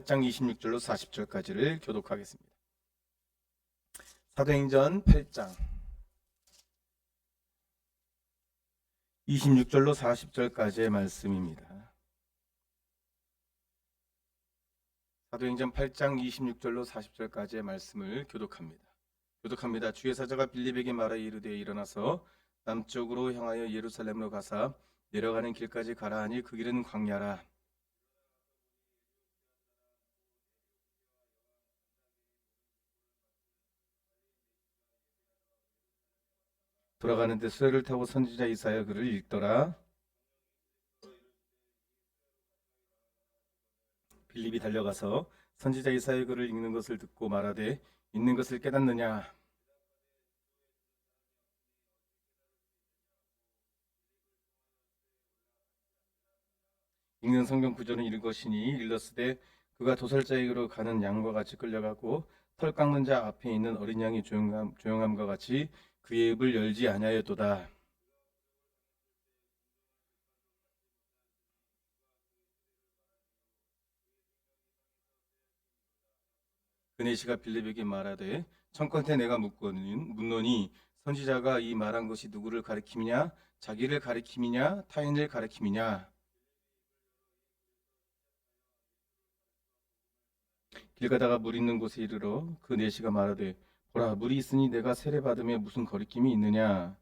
8장 26절로 40절까지를 교독하겠습니다. 사도행전 8장 26절로 40절까지의 말씀입니다. 사도행전 8장 26절로 40절까지의 말씀을 교독합니다. 주의 사자가 빌립에게 말하여 이르되 일어나서 남쪽으로 향하여 예루살렘으로 가사 내려가는 길까지 가라 하니 그 길은 광야라. 돌아가는데 수레를 타고 선지자 이사야 글을 읽더라. 빌립이 달려가서 선지자 이사야 글을 읽는 것을 듣고 말하되 읽는 것을 깨닫느냐. 읽는 성경 구절은 이것이니 일렀으되 그가 도살자에게로 가는 양과 같이 끌려가고 털 깎는 자 앞에 있는 어린 양이 조용함과 같이 그의 입을 열지 아니하였도다. 그네시가 빌립에게 말하되 청컨대 내가 묻노니 선지자가 이 말한 것이 누구를 가리킴이냐 자기를 가리킴이냐 타인을 가리킴이냐. 길 가다가 물 있는 곳에 이르러 그 내시가 말하되 보라 물이 있으니 내가 세례 받음에 무슨 거리낌이 있느냐.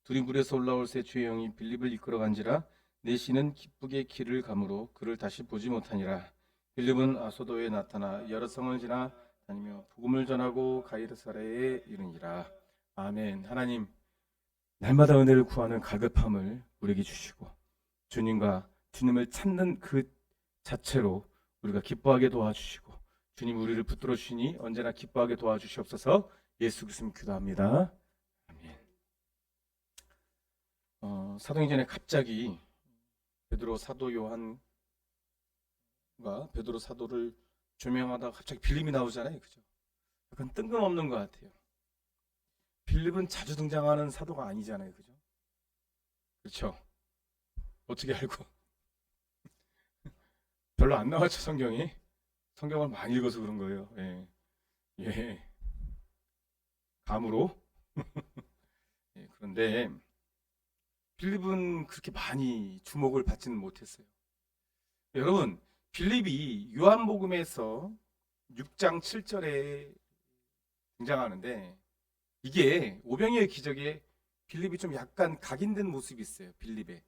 둘이 물에서 올라올 새 주의 영이 빌립을 이끌어 간지라 내시는 기쁘게 길을 가므로 그를 다시 보지 못하니라. 빌립은 아소도에 나타나 여러 성을 지나 다니며 복음을 전하고 가이사랴에 이르니라. 아멘. 하나님, 날마다 은혜를 구하는 갈급함을 우리에게 주시고 주님과 주님을 찾는 그 자체로 우리가 기뻐하게 도와주시고 주님 우리를 붙들어 주시니 언제나 기뻐하게 도와주시옵소서. 예수 그리스도로 기도합니다. 아멘. 사도행전에 갑자기 베드로 사도 요한과 베드로 사도를 조명하다가 갑자기 빌립이 나오잖아요. 그죠? 약간 뜬금없는 것 같아요. 빌립은 자주 등장하는 사도가 아니잖아요. 그죠? 그렇죠? 어떻게 알고? 별로 안 나왔죠, 성경이. 성경을 많이 읽어서 그런 거예요. 예. 예. 감으로. 예. 그런데 빌립은 그렇게 많이 주목을 받지는 못했어요. 여러분, 빌립이 요한복음에서 6장 7절에 등장하는데 이게 오병이어의 기적에 빌립이 좀 약간 각인된 모습이 있어요. 빌립에.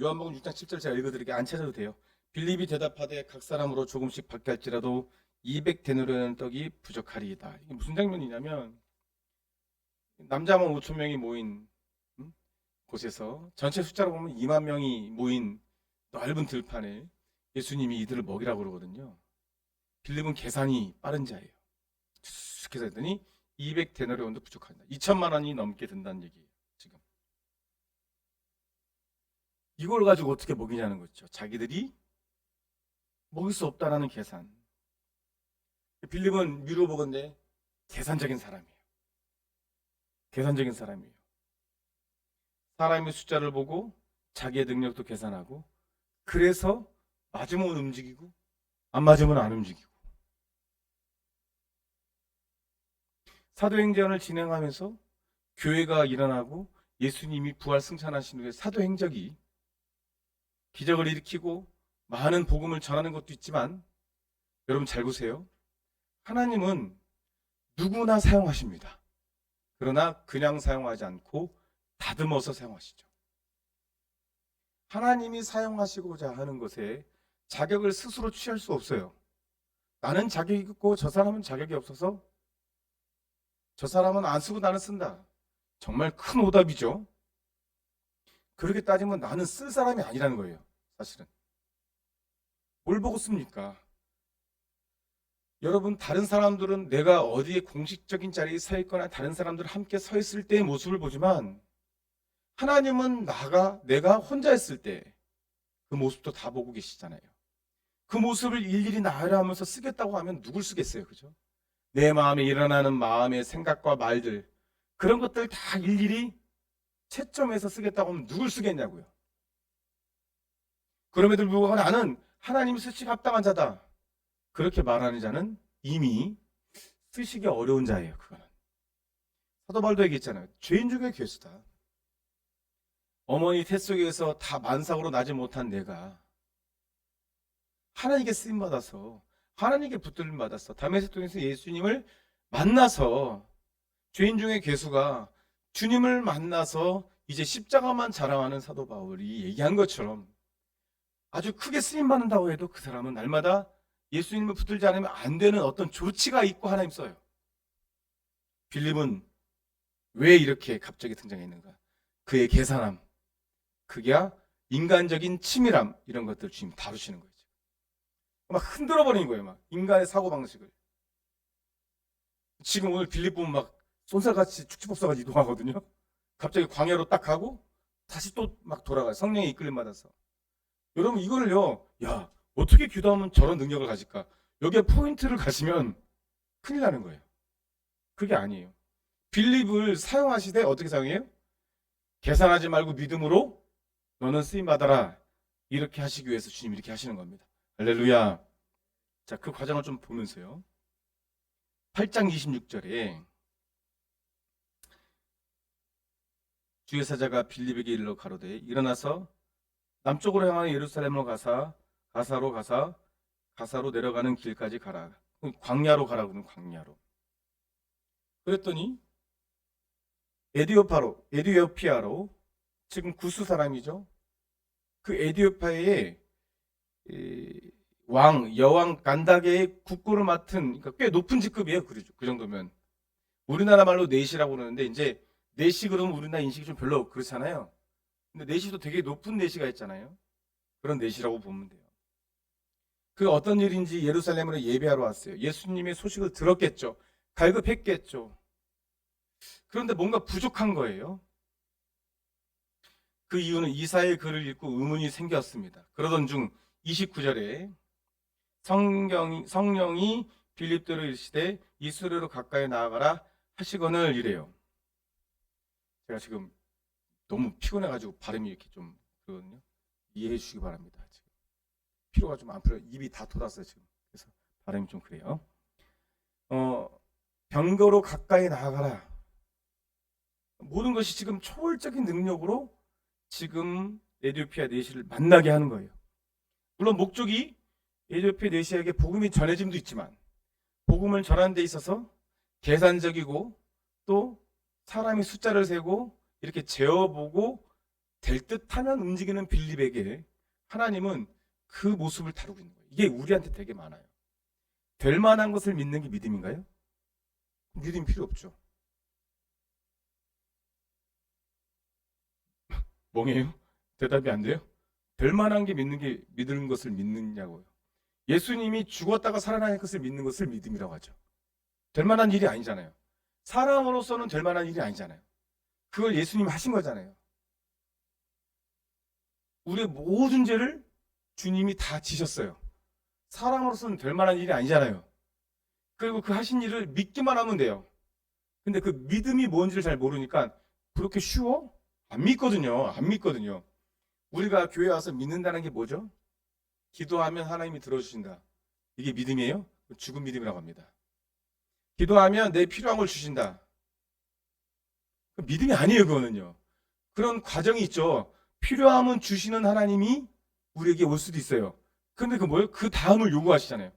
요한복음 6장 7절 제가 읽어드릴게요. 안 찾아도 돼요. 빌립이 대답하되 각 사람으로 조금씩 받게 할지라도 200데나리온 떡이 부족하리이다. 이게 무슨 장면이냐면 남자만 5천 명이 모인 곳에서 전체 숫자로 보면 2만 명이 모인 넓은 들판에 예수님이 이들을 먹이라고 그러거든요. 빌립은 계산이 빠른 자예요. 계산했더니 200데나리온도 부족한다. 2천만 원이 넘게 든다는 얘기예요. 지금 이걸 가지고 어떻게 먹이냐는 거죠. 자기들이 먹을 수 없다라는 계산. 빌립은 위로 보건대 계산적인 사람이에요. 계산적인 사람이에요. 사람의 숫자를 보고 자기의 능력도 계산하고 그래서 맞으면 움직이고 안 맞으면 안 움직이고. 사도행전을 진행하면서 교회가 일어나고 예수님이 부활 승천하신 후에 사도행적이 기적을 일으키고 많은 복음을 전하는 것도 있지만 여러분 잘 보세요. 하나님은 누구나 사용하십니다. 그러나 그냥 사용하지 않고 다듬어서 사용하시죠. 하나님이 사용하시고자 하는 것에 자격을 스스로 취할 수 없어요. 나는 자격이 있고 저 사람은 자격이 없어서 저 사람은 안 쓰고 나는 쓴다. 정말 큰 오답이죠. 그렇게 따지면 나는 쓸 사람이 아니라는 거예요. 사실은. 뭘 보고 씁니까? 여러분 다른 사람들은 내가 어디에 공식적인 자리에 서 있거나 다른 사람들 함께 서 있을 때의 모습을 보지만 하나님은 내가 혼자 있을 때 그 모습도 다 보고 계시잖아요. 그 모습을 일일이 나열하면서 쓰겠다고 하면 누굴 쓰겠어요? 그죠? 내 마음에 일어나는 마음의 생각과 말들 그런 것들 다 일일이 채점해서 쓰겠다고 하면 누굴 쓰겠냐고요. 그럼에도 불구하고 나는 하나님 쓰시기 합당한 자다. 그렇게 말하는 자는 이미 쓰시기 어려운 자예요. 그거는. 사도 바울도 얘기했잖아요. 죄인 중에 괴수다. 어머니 태 속에서 다 만삭으로 나지 못한 내가 하나님께 쓰임 받아서 하나님께 붙들림 받았어. 다메섹 통해서 예수님을 만나서 죄인 중에 괴수가 주님을 만나서 이제 십자가만 자랑하는 사도 바울이 얘기한 것처럼 아주 크게 쓰임 받는다고 해도 그 사람은 날마다 예수님을 붙들지 않으면 안 되는 어떤 조치가 있고 하나님 써요. 빌립은 왜 이렇게 갑자기 등장했는가? 그의 계산함, 그게 인간적인 치밀함, 이런 것들 주님 다루시는 거예요. 막 흔들어 버리는 거예요. 막 인간의 사고 방식을. 지금 오늘 빌립 보면 막 쏜살같이 축지법사가 이동하거든요. 갑자기 광야로 딱 가고 다시 또 막 돌아가요. 성령의 이끌림 받아서. 여러분 이거를요, 야 어떻게 기도하면 저런 능력을 가질까? 여기에 포인트를 가시면 큰일 나는 거예요. 그게 아니에요. 빌립을 사용하시되 어떻게 사용해요? 계산하지 말고 믿음으로 너는 쓰임 받아라. 이렇게 하시기 위해서 주님이 이렇게 하시는 겁니다. 할렐루야. 자, 그 과정을 좀 보면서요. 8장 26절에 주의 사자가 빌립에게 이르러 가로되 일어나서 남쪽으로 향하는 예루살렘으로 가사로 가사 가사로 내려가는 길까지 가라. 광야로 가라고는 광야로. 그랬더니 에디오피아로 지금 구스 사람이죠. 그 에디오피아의 여왕 간다게의 국고를 맡은, 그러니까 꽤 높은 직급이에요. 그 정도면. 우리나라 말로 내시라고 그러는데, 이제 내시 그러면 우리나라 인식이 좀 별로 그렇잖아요. 근데 내시도 되게 높은 내시가 있잖아요. 그런 내시라고 보면 돼요. 그 어떤 일인지 예루살렘으로 예배하러 왔어요. 예수님의 소식을 들었겠죠. 갈급했겠죠. 그런데 뭔가 부족한 거예요. 그 이유는 이사의 글을 읽고 의문이 생겼습니다. 그러던 중 29절에 성령이 빌립대로 이르시되 이스라엘로 가까이 나아가라 하시거늘 이래요. 제가 지금 너무 피곤해가지고 발음이 이렇게 좀 그러거든요. 이해해 주시기 바랍니다. 지금 피로가 좀 안 풀려. 입이 다 돋았어요 지금. 그래서 발음이 좀 그래요. 병거로 가까이 나아가라. 모든 것이 지금 초월적인 능력으로 지금 에디오피아 내시를 만나게 하는 거예요. 물론 목적이 에디오피아 내시에게 복음이 전해짐도 있지만 복음을 전하는 데 있어서 계산적이고 또 사람이 숫자를 세고 이렇게 재어보고 될 듯하면 움직이는 빌립에게 하나님은 그 모습을 다루고 있는 거예요. 이게 우리한테 되게 많아요. 될 만한 것을 믿는 게 믿음인가요? 믿음이 필요 없죠. 멍해요? 대답이 안 돼요? 될 만한 게 믿는 것을 믿느냐고요. 예수님이 죽었다가 살아나는 것을 믿는 것을 믿음이라고 하죠. 될 만한 일이 아니잖아요. 사람으로서는 될 만한 일이 아니잖아요. 그걸 예수님이 하신 거잖아요. 우리의 모든 죄를 주님이 다 지셨어요. 사람으로서는 될 만한 일이 아니잖아요. 그리고 그 하신 일을 믿기만 하면 돼요. 근데 그 믿음이 뭔지를 잘 모르니까 그렇게 쉬워? 안 믿거든요. 안 믿거든요. 우리가 교회 와서 믿는다는 게 뭐죠? 기도하면 하나님이 들어주신다. 이게 믿음이에요? 죽은 믿음이라고 합니다. 기도하면 내 필요한 걸 주신다. 믿음이 아니에요, 그거는요. 그런 과정이 있죠. 필요함은 주시는 하나님이 우리에게 올 수도 있어요. 근데 그 뭐예요? 그 다음을 요구하시잖아요.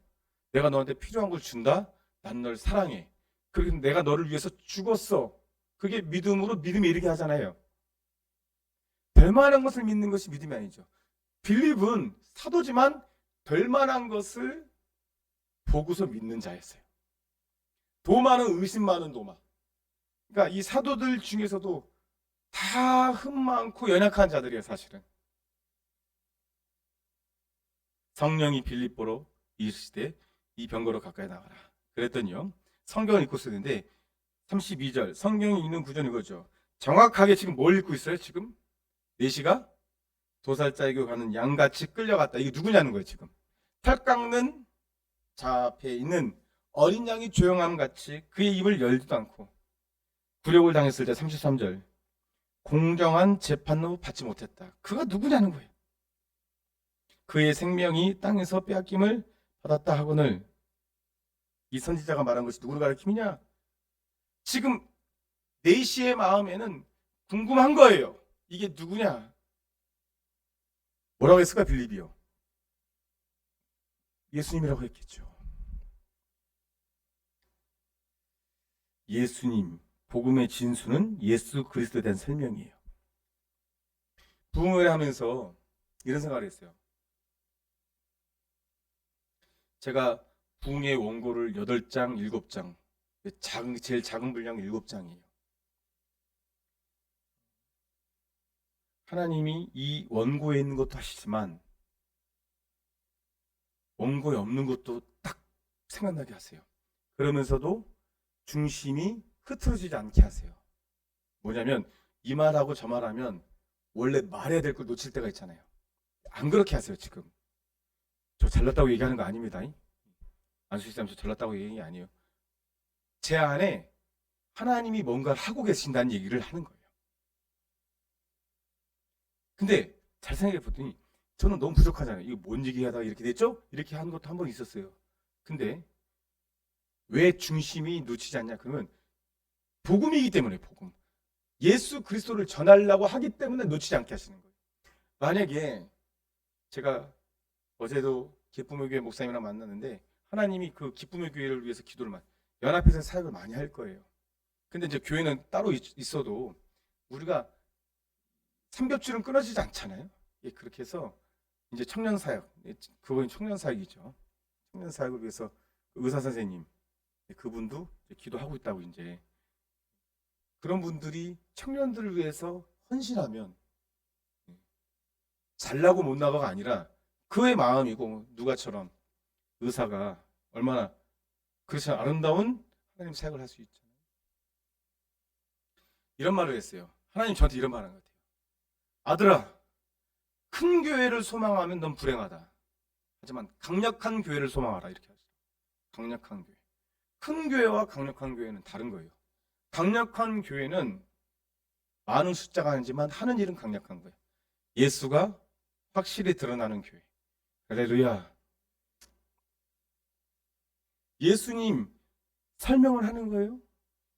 내가 너한테 필요한 걸 준다? 난 널 사랑해. 그리고 내가 너를 위해서 죽었어. 그게 믿음으로 믿음에 이르게 하잖아요. 될 만한 것을 믿는 것이 믿음이 아니죠. 빌립은 사도지만 될 만한 것을 보고서 믿는 자였어요. 도마는 의심 많은 도마. 그러니까 이 사도들 중에서도 다 흠 많고 연약한 자들이에요, 사실은. 성령이 빌립보로 이르시되 이 병거로 가까이 나가라. 그랬더니요. 성경을 읽고 쓰는데 32절 성경이 읽는 구절은 이거죠. 정확하게 지금 뭘 읽고 있어요? 지금 내시가 도살자에게 가는 양같이 끌려갔다. 이게 누구냐는 거예요, 지금. 털 깎는 자 앞에 있는 어린 양이 조용함 같이 그의 입을 열지도 않고 굴욕을 당했을 때 33절 공정한 재판도 받지 못했다. 그가 누구냐는 거예요. 그의 생명이 땅에서 빼앗김을 받았다 하거늘 이 선지자가 말한 것이 누구를 가리키느냐? 지금 네시의 마음에는 궁금한 거예요. 이게 누구냐? 뭐라고 했을까? 빌립이요. 예수님이라고 했겠죠. 예수님, 복음의 진수는 예수 그리스도에 대한 설명이에요. 부흥을 하면서 이런 생각을 했어요. 제가 부흥의 원고를 8장, 7장, 제일 작은 분량 7장이에요. 하나님이 이 원고에 있는 것도 하시지만 원고에 없는 것도 딱 생각나게 하세요. 그러면서도 중심이 흐트러지지 않게 하세요. 뭐냐면 이 말하고 저 말하면 원래 말해야 될 걸 놓칠 때가 있잖아요. 안 그렇게 하세요. 지금 저 잘났다고 얘기하는 거 아닙니다. 안수시장 저 잘났다고 얘기하는 게 아니에요. 제 안에 하나님이 뭔가를 하고 계신다는 얘기를 하는 거예요. 근데 잘 생각해 보더니 저는 너무 부족하잖아요. 이거 뭔 얘기하다가 이렇게 됐죠? 이렇게 하는 것도 한 번 있었어요. 근데 왜 중심이 놓치지 않냐? 그러면 복음이기 때문에 복음. 예수 그리스도를 전하려고 하기 때문에 놓치지 않게 하시는 거예요. 만약에 제가 어제도 기쁨의 교회 목사님이랑 만났는데 하나님이 그 기쁨의 교회를 위해서 기도를 연합해서 사역을 많이 할 거예요. 근데 이제 교회는 따로 있어도 우리가 삼겹줄은 끊어지지 않잖아요. 예, 그렇게 해서 이제 청년 사역, 그건 청년 사역이죠. 청년 사역을 위해서 의사 선생님, 그분도 기도하고 있다고 이제 그런 분들이 청년들을 위해서 헌신하면 잘나고 못나고가 아니라 그의 마음이고 누가처럼 의사가 얼마나 그렇지 아름다운 하나님 사역을 할 수 있잖아요. 이런 말을 했어요. 하나님 저한테 이런 말을 한 것 같아요. 아들아, 큰 교회를 소망하면 넌 불행하다. 하지만 강력한 교회를 소망하라 이렇게 하죠. 강력한 교회. 큰 교회와 강력한 교회는 다른 거예요. 강력한 교회는 많은 숫자가 아니지만 하는 일은 강력한 거예요. 예수가 확실히 드러나는 교회. 할렐루야. 예수님 설명을 하는 거예요.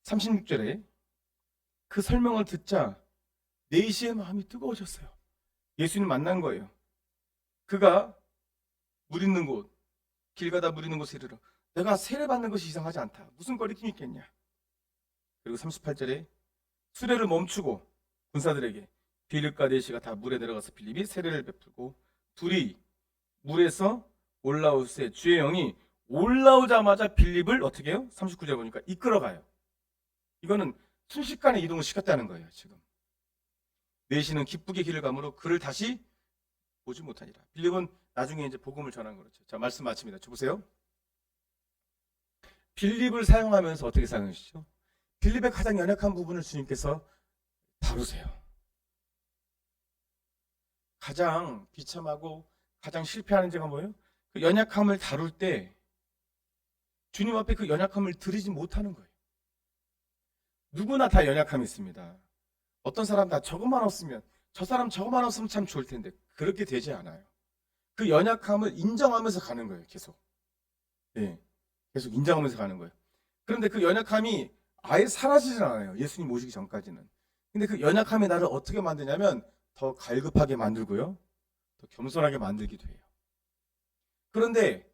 36절에 그 설명을 듣자 네시의 마음이 뜨거워졌어요. 예수님 만난 거예요. 그가 물 있는 곳, 길 가다 물 있는 곳에 이르러 내가 세례받는 것이 이상하지 않다. 무슨 거리낌이 있겠냐. 그리고 38절에 수레를 멈추고 군사들에게 빌립과 네시가 다 물에 내려가서 빌립이 세례를 베풀고 둘이 물에서 올라올새 주의 영이 올라오자마자 빌립을 어떻게 해요? 39절 보니까 이끌어가요. 이거는 순식간에 이동을 시켰다는 거예요. 지금 네시는 기쁘게 길을 가므로 그를 다시 보지 못하니라. 빌립은 나중에 이제 복음을 전한 거죠. 자, 말씀 마칩니다. 저 보세요. 빌립을 사용하면서 어떻게 사용하시죠? 빌립의 가장 연약한 부분을 주님께서 다루세요. 가장 비참하고 가장 실패하는 죄가 뭐예요? 그 연약함을 다룰 때 주님 앞에 그 연약함을 드리지 못하는 거예요. 누구나 다 연약함이 있습니다. 어떤 사람 다 저것만 없으면 저 사람 저것만 없으면 참 좋을 텐데 그렇게 되지 않아요. 그 연약함을 인정하면서 가는 거예요. 계속. 네, 계속 인정하면서 가는 거예요. 그런데 그 연약함이 아예 사라지진 않아요. 예수님 오시기 전까지는. 근데 그 연약함이 나를 어떻게 만드냐면 더 갈급하게 만들고요. 더 겸손하게 만들기도 해요. 그런데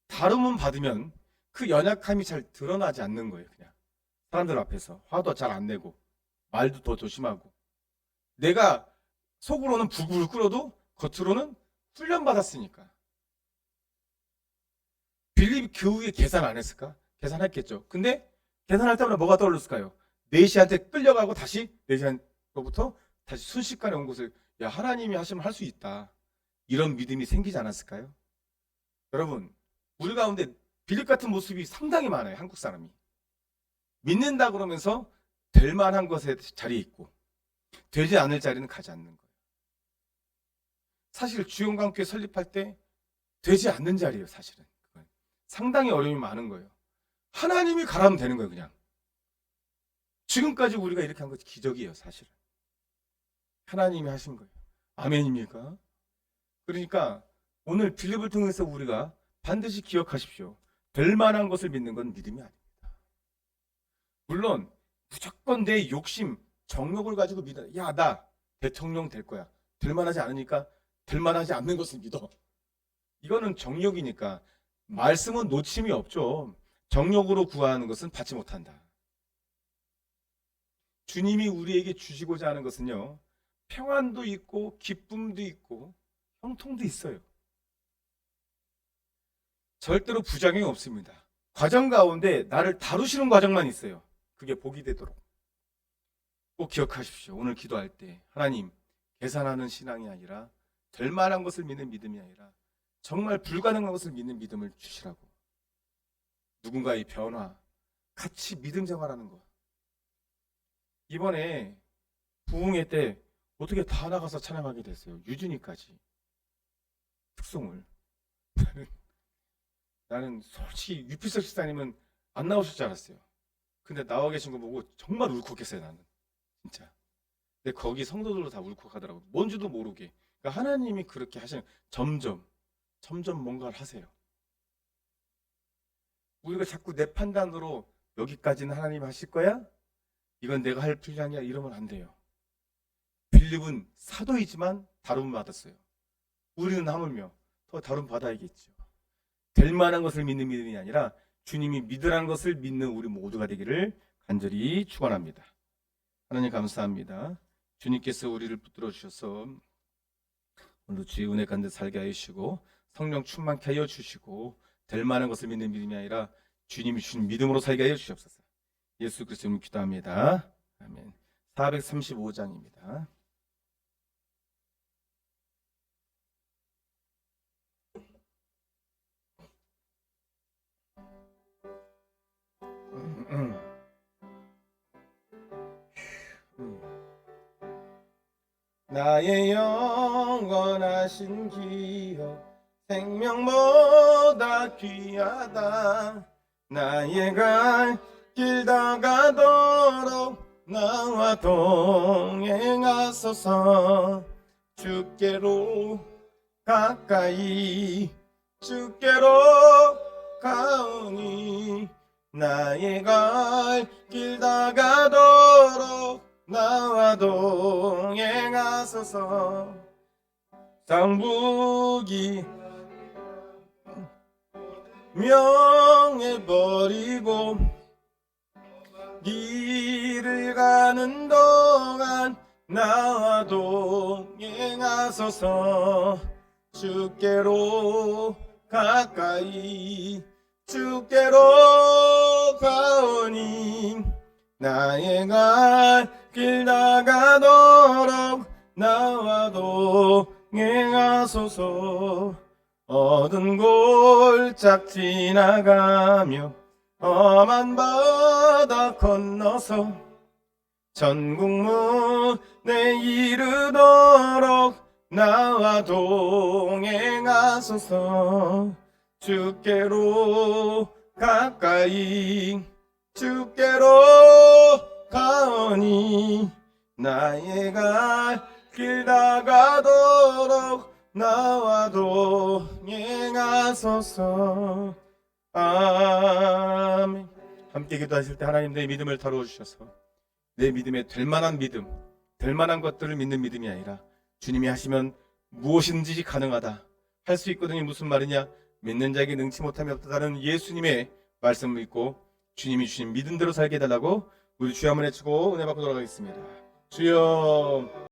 다름은 받으면 그 연약함이 잘 드러나지 않는 거예요. 그냥 사람들 앞에서 화도 잘 안 내고 말도 더 조심하고 내가 속으로는 부글부글 끓어도 겉으로는 훈련받았으니까. 빌립이 교우에 계산 안 했을까? 계산했겠죠. 근데 계산할 때마다 뭐가 떠올랐을까요? 네시한테 끌려가고 다시 네시한테부터 다시 순식간에 온 것을 야 하나님이 하시면 할 수 있다. 이런 믿음이 생기지 않았을까요? 여러분 우리 가운데 빌립 같은 모습이 상당히 많아요. 한국 사람이. 믿는다 그러면서 될 만한 것에 자리에 있고 되지 않을 자리는 가지 않는 거예요. 사실 주영광교회 설립할 때 되지 않는 자리예요. 사실은 그건. 상당히 어려움이 많은 거예요. 하나님이 가라면 되는 거예요. 그냥. 지금까지 우리가 이렇게 한 것이 기적이에요. 사실은. 하나님이 하신 거예요. 아멘입니까? 그러니까 오늘 빌립을 통해서 우리가 반드시 기억하십시오. 될 만한 것을 믿는 건 믿음이 아닙니다. 물론 무조건 내 욕심, 정욕을 가지고 믿어. 야, 나 대통령 될 거야. 될 만하지 않으니까 될 만하지 않는 것을 믿어. 이거는 정욕이니까 말씀은 놓침이 없죠. 정욕으로 구하는 것은 받지 못한다. 주님이 우리에게 주시고자 하는 것은요, 평안도 있고 기쁨도 있고 형통도 있어요. 절대로 부작용이 없습니다. 과정 가운데 나를 다루시는 과정만 있어요. 그게 복이 되도록 꼭 기억하십시오. 오늘 기도할 때 하나님, 계산하는 신앙이 아니라 될 만한 것을 믿는 믿음이 아니라 정말 불가능한 것을 믿는 믿음을 주시라고. 누군가의 변화, 같이 믿음 생활하는 것. 이번에 부흥회 때 어떻게 다 나가서 찬양하게 됐어요. 유준이까지. 특송을. 나는 솔직히 유필석 식사님은 안 나오실 줄 알았어요. 근데 나와 계신 거 보고 정말 울컥했어요, 나는. 진짜. 근데 거기 성도들도 다 울컥하더라고요. 뭔지도 모르게. 그러니까 하나님이 그렇게 하시는, 점점 뭔가를 하세요. 우리가 자꾸 내 판단으로 여기까지는 하나님 하실 거야? 이건 내가 할 분량이야, 이러면 안 돼요. 빌립은 사도이지만 다름을 받았어요. 우리는 하물며 더 다름 받아야겠죠. 될 만한 것을 믿는 믿음이 아니라 주님이 믿으라는 것을 믿는 우리 모두가 되기를 간절히 축원합니다. 하나님 감사합니다. 주님께서 우리를 붙들어 주셔서 오늘도 주의 은혜 가운데 살게 하여 주시고 성령 충만케 하여 주시고 될 만한 것을 믿는 믿음이 아니라 주님이 주신 믿음으로 살게 하여 주시옵소서. 예수 그리스도 이름으로 기도합니다. 아멘. 435장입니다. 나의 영원하신 기억 생명보다 귀하다. 나의 갈 길 다가도록 나와 동행하소서. 주께로 가까이 주께로 가오니 나의 갈 길 다가도록 나와 동행하소서. 장부기 명해버리고 길을 가는 동안 나와 동행하소서. 주께로 가까이 주께로 가오니 나의 갈 길 나가도록 나와 동행하소서. 어두운 골짝 지나가며 험한 바다 건너서 전국문에 이르도록 나와 동행하소서. 주께로 가까이 주께로 가오니 나의 갈 길 나가도록 나와 동행하소서. 아멘. 함께 기도하실 때 하나님 내 믿음을 다루어 주셔서 내 믿음에 될 만한 믿음, 될 만한 것들을 믿는 믿음이 아니라 주님이 하시면 무엇인지 가능하다, 할 수 있거든요. 무슨 말이냐? 믿는 자에게 능치 못함이 없다는 예수님의 말씀을 믿고 주님이 주신 믿음대로 살게 해달라고 우리 주여 한번 외치고 은혜 받고 돌아가겠습니다. 주여.